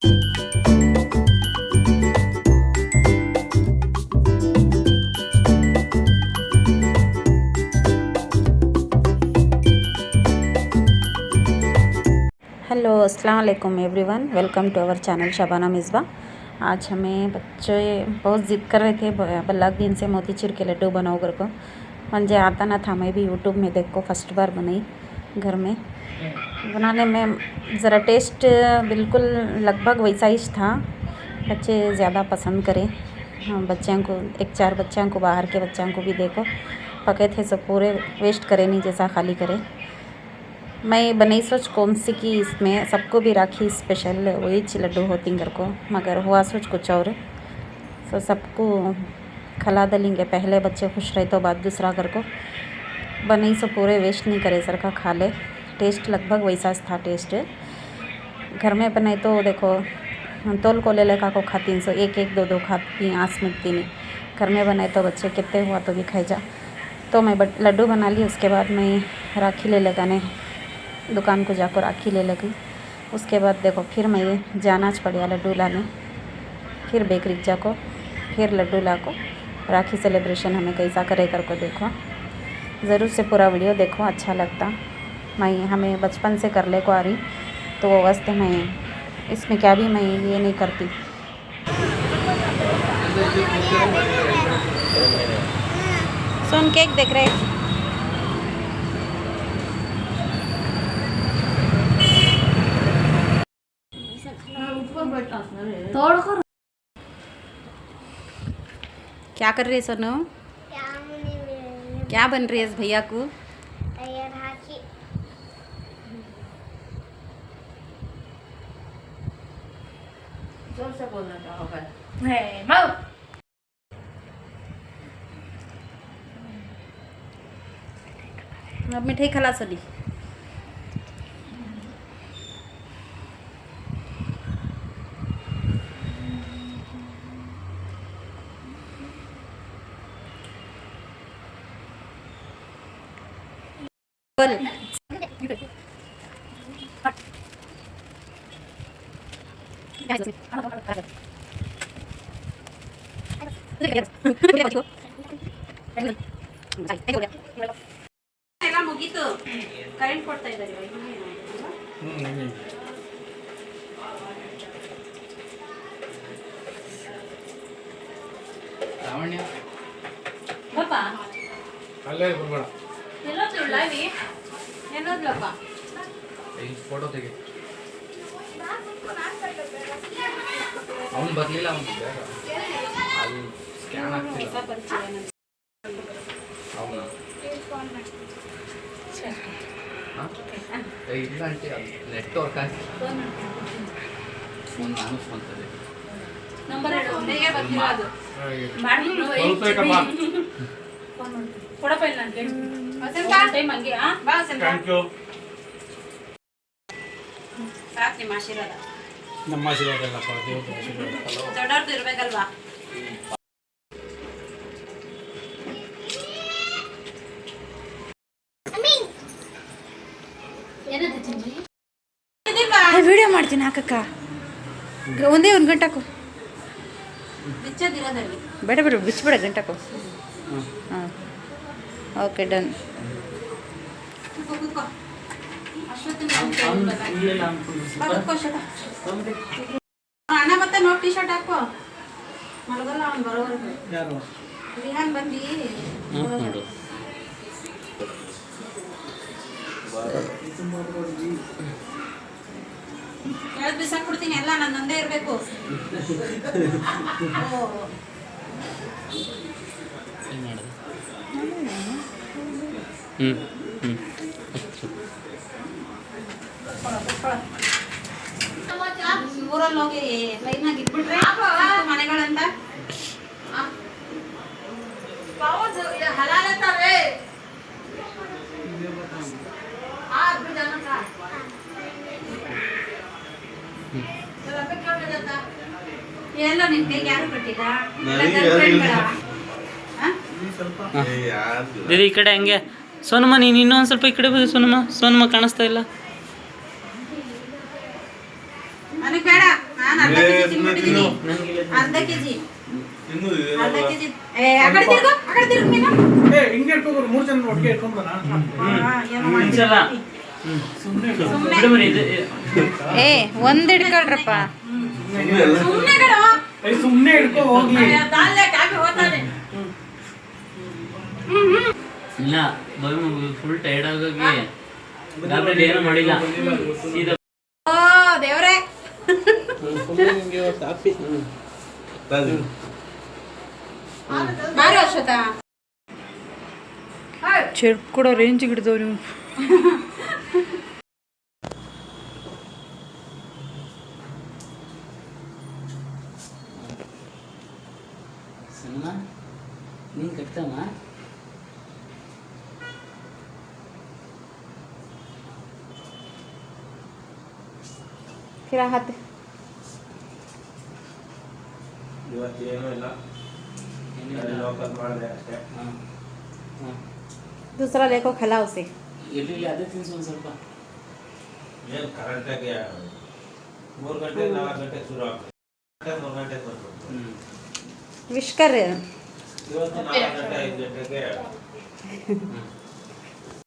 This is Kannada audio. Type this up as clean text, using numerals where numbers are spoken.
हेलो अस्सलाम वालेकुम everyone, welcome to our channel Shabana Mizba. आज हमें बच्चे बहुत ज़िद कर रहे थे बल्लाक दिन से मोतीचूर के लड्डू बनाओ घर को। मुझे आता ना था, मैं भी यूट्यूब में देख को फर्स्ट बार बनाई घर में। बनाने में ज़रा टेस्ट बिल्कुल लगभग वैसा ही था। बच्चे ज़्यादा पसंद करें। हाँ, बच्चों को एक चार बच्चों को बाहर के बच्चों को भी देखो पके थे, सब पूरे वेस्ट करे नहीं जैसा खाली करे। मैं बनाई सोच कौन सी की इसमें सबको भी राखी स्पेशल वही लड्डू होती घर को, मगर हुआ सोच कुछ और। तो सबको खिला देंगे, पहले बच्चे खुश रहे तो बाद दूसरा घर को बनाई सो पूरे वेस्ट नहीं करे सर का खा ले। टेस्ट लगभग वैसा था टेस्ट। घर में बनाए तो देखो तोल को ले लेका को खाती सो एक एक दो दो खाती, आँस मिटती नहीं। घर में बनाए तो बच्चे कितने हुआ तो भी खाई जा। तो मैं लड्डू बना ली। उसके बाद मैं राखी ले लगाने दुकान को जाकर राखी ले लगी। उसके बाद देखो फिर मैं जाना पड़ा लड्डू लाने, फिर बेकरी जाको फिर लड्डू ला को राखी सेलिब्रेशन हमें कैसा करे कर को देखो। ज़रूर से पूरा वीडियो देखो, अच्छा लगता। मैं हमें बचपन से कर ले को आ रही तो वो वास्ते मैं इसमें क्या भी मैं ये नहीं करती। सोन केक देख रहे क्या कर रही है सोनू? क्या बन रही है भैया को? जोर से बोलना चाहोगे? अब मिठाई खला सोली। बोल ಮುಗೀತು, ಕರೆಂಟ್ ಕೊಡ್ತಾ ಇದ್ದಾರೆ ಲಾವಣ್ಯ ಪಾಪ ಅಲ್ಲೇ ಬರ್ಬೇಡ, ಎಲ್ಲೋದ್ರು ಲೈವಿ ಏನೋದ್ಲಪ್ಪ ಈ ಫೋಟೋ ತೆಗಿ. ಅವನು ಬರಲಿಲ್ಲ, ಅವನು ಬೇಗ ಅಲ್ಲಿ ಸ್ಕ್ಯಾನ್ ಆಗ್ತಿಲ್ಲ ಅವನು. ಇಲ್ಲ ಆಂಟಿ, ಅದು ನೆಟ್ವರ್ಕ್ ಆಗಿ ಫೋನ್ ನಾನು ಫೋನ್ ತದೆ ನಂಬರ್ ಹೇಗೆ ಬರ್ತಿಲ್ಲ ಅದು ಮಾಡ್ಬಿಟ್ಟು ಕೊಡಪ್ಪ ಇಲ್ಲ ಅಂತ ಟೈಮ್ ಹಂಗೆ ಬಾ ಥ್ಯಾಂಕ್ ಯು. ಸಾಕು ನಿಮ್ಮ ಆಶೀರ್ವಾದ, ನಮ್ಮ ಆಶೀರ್ವಾದ ಎಲ್ಲಪ್ಪ, ದೇವ್ರ ಆಶೀರ್ವಾದ ದೊಡ್ಡವ್ರದ್ದು ಇರ್ಬೇಕಲ್ವಾ. ವಿಡಿಯೋ ಮಾಡ್ತೀನಿ ಹಾಕಕ್ಕ. ಒಂದೇ ಒಂದು ಗಂಟೆಕು ಬಿಚ್ಚದಿರೋದಲ್ಲಿ ಬೇಡ ಬೇಡ ಬಿಚ್ಚಬೇಡ ಗಂಟೆಕು. ಹಾಂ ಓಕೆ ಡನ್. ಕೂತ್ಕೋ ಅಣ್ಣ ಮತ್ತೆ ನೋಟ್ ಟಿ ಶರ್ಟ್ ಹಾಕೋ. ಮಲಗಲ್ಲ ಅವ್ನು ಬರೋವರೆಗೂ. ಯಾರು ರಿಹಾನ್ ಬಂದು ಕೆಳಗೆ ಬಿಸಾಕ್ಬಿಡ್ತೀನಿ ಎಲ್ಲ, ನನ್ನೊಂದೇ ಇರಬೇಕು. ಊರಲ್ಲಿ ಹೋಗಿ ಲೈನಾಗಿ ಇಟ್ಬಿಟ್ರೆ ಮನೆಗಳಂತ ಎಲ್ಲ ನಿನ್ ಕೈಗೆ ಯಾರು ಕಟ್ಟಿಲ್ಲ. ದೀದಿ ಈ ಕಡೆ ಹಂಗೆ. ಸೋನಮ್ಮ ನೀನು ಇನ್ನೊಂದು ಸ್ವಲ್ಪ ಈ ಕಡೆ ಬಂದು. ಸೋನಮ್ಮ ಕಾಣಿಸ್ತಾ ಇಲ್ಲ. ನನಗೆ ಬೇಡ. ನಾನು ಅರ್ಧ ಕೆಜಿ ತಿನ್ಬಿಟ್ಟಿದ್ದೀನಿ. ಅರ್ಧ ಕೆಜಿ ಅರ್ಧ ಕೆಜಿ. ಆ ಕಡೆ ತಿರ್ಗು ನೀನು. ಹಿಂಗೆ ಇಟ್ಕೋಬೋದು 3 ಜನ ಒಟ್ಟಿಗೆ ಇಟ್ಕೊಂಡ್ಬರೋಣ. ಏನೋ ಮಾಡ್ತೀನಿ. ಸುಮ್ನೆ ಒಂದು ಹಿಡ್ಕೊಳ್ರಪ್ಪ. ಸುಮ್ನೆ ಕಣೋ. ಸುಮ್ಮನೆ ಇಟ್ಕೋ ಹೋಗಿ. ದಾಲ್ಲೆ ಕಾಫಿ ಹೋಗ್ತಾನೆ. ಇಲ್ಲ ಫುಲ್ ಟೈರ್ಡ್ ಆಗೋಗಿ ಗಾಬರಿ ಏನು ಮಾಡಿಲ್ಲ ಸೀದಾ ಓ ದೇವ್ರೆ. ಬಾರೋ ಅಶ್ವಥ. ಚೆರ್ಪ್ ಕೊಡೋ ರೇಂಜಿಗೆ ಹಿಡ್ದವ್ರು ನೀವು. ಸಣ್ಣ ನೀನು ಕಟ್ತಮ್ಮ फिर हाथ ಇವತ್ತೇನೂ ಇಲ್ಲ ಲೋಕಲ್ ಮಾಡಿದೆ ಅಷ್ಟೇ. दूसरा देखो खिला उसे. ಎಲ್ಲಿ ಅದೇ ತಿನ್ಸು ಒಂದು ಸ್ವಲ್ಪ ಏನು ಕರೆಕ್ಟಾಗಿ 3 ಗಂಟೆ 4 ಗಂಟೆ ಶುರು ಆಗ್ತದೆ. 3 ಗಂಟೆಗೆ ಬರ್ಬೇಕು. विश कर ಇವತ್ತು 4 ಗಂಟೆ 5 ಗಂಟೆಗೆ